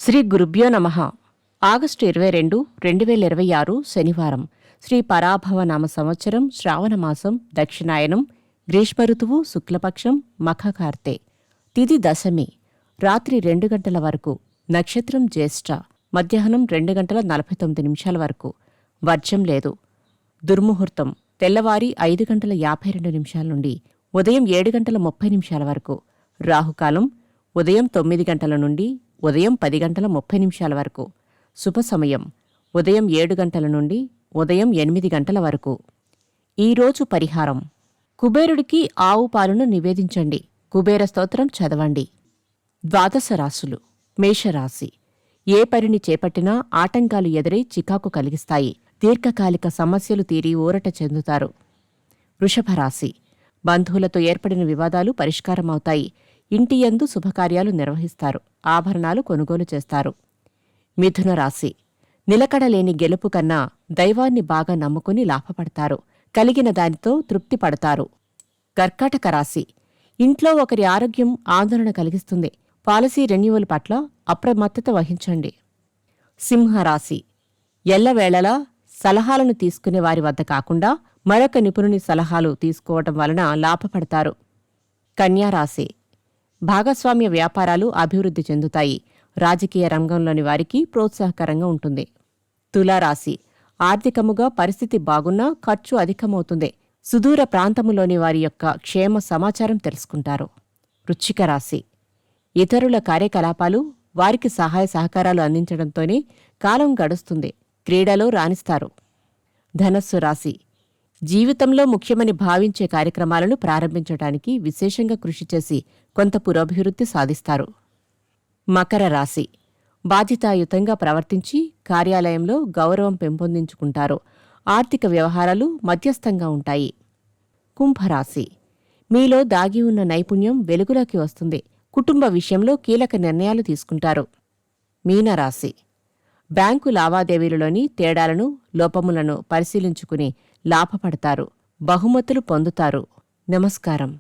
శ్రీ గురుభ్యో నమః. ఆగస్టు 22, 2026 శనివారం. శ్రీ పరాభవనామ సంవత్సరం శ్రావణమాసం దక్షిణాయనం గ్రీష్మ ఋతువు శుక్లపక్షం మఖకార్తె. తిథి దశమి. రాత్రి 2 గంటల వరకు. నక్షత్రం జ్యేష్ఠ. మధ్యాహ్నం 2 గంటల 49 నిమిషాల వరకు. వర్జం లేదు. దుర్ముహూర్తం తెల్లవారి 5 గంటల 52 నిమిషాల నుండి ఉదయం 7 గంటల 30 నిమిషాల వరకు. రాహుకాలం ఉదయం 9 గంటల నుండి ఉదయం 10 గంటల 30 నిమిషాల వరకు. శుభ సమయం ఉదయం 7 గంటల నుండి ఉదయం 8 గంటల వరకు. ఈరోజు పరిహారం: కుబేరుడికి ఆవు పాలను నివేదించండి. కుబేర స్తోత్రం చదవండి. ద్వాదశ రాశులు. మేషరాశి. ఏ పనిని చేపట్టినా ఆటంకాలు ఎదురై చికాకు కలిగిస్తాయి. దీర్ఘకాలిక సమస్యలు తీరి ఊరట చెందుతారు. వృషభరాశి. బంధువులతో ఏర్పడిన వివాదాలు పరిష్కారమవుతాయి. ఇంటి యందు శుభకార్యాలు నిర్వహిస్తారు. ఆభరణాలు కొనుగోలు చేస్తారు. మిథున రాశి. నిలకడలేని గెలుపు కన్నా దైవాన్ని బాగా నమ్ముకుని లాభపడతారు. కలిగిన దానితో తృప్తి పడతారు. కర్కాటక రాశి. ఇంట్లో ఒకరి ఆరోగ్యం ఆందోళన కలిగిస్తుంది. పాలసీ రెన్యువల్ పట్ల అప్రమత్తత వహించండి. సింహరాశి. ఎల్లవేళలా సలహాలను తీసుకునే వారి వద్ద కాకుండా మరొక నిపుణుని సలహాలు తీసుకోవటం వలన లాభపడతారు. కన్యారాశి. భాగస్వామ్య వ్యాపారాలు అభివృద్ధి చెందుతాయి. రాజకీయ రంగంలోని వారికి ప్రోత్సాహకరంగా ఉంటుంది. తులారాశి. ఆర్థికముగా పరిస్థితి బాగున్నా ఖర్చు అధికమవుతుంది. సుదూర ప్రాంతములోని వారి యొక్క క్షేమ సమాచారం తెలుసుకుంటారు. వృశ్చిక రాశి. ఇతరుల కార్యకలాపాలు వారికి సహాయ సహకారాలు అందించడంతోనే కాలం గడుస్తుంది. క్రీడలో రాణిస్తారు. ధనస్సు రాశి. జీవితంలో ముఖ్యమని భావించే కార్యక్రమాలను ప్రారంభించడానికి విశేషంగా కృషి చేసి కొంత పురోభివృద్ధి సాధిస్తారు. మకర రాశి. బాధ్యతాయుతంగా ప్రవర్తించి కార్యాలయంలో గౌరవం పెంపొందించుకుంటారు. ఆర్థిక వ్యవహారాలు మధ్యస్థంగా ఉంటాయి. కుంభరాశి. మీలో దాగి ఉన్న నైపుణ్యం వెలుగులోకి వస్తుంది. కుటుంబ విషయంలో కీలక నిర్ణయాలు తీసుకుంటారు. మీనరాశి. బ్యాంకు లావాదేవీలలోని తేడాలను, లోపములను పరిశీలించుకుని లాభపడతారు. బహుమతులు పొందుతారు. నమస్కారం.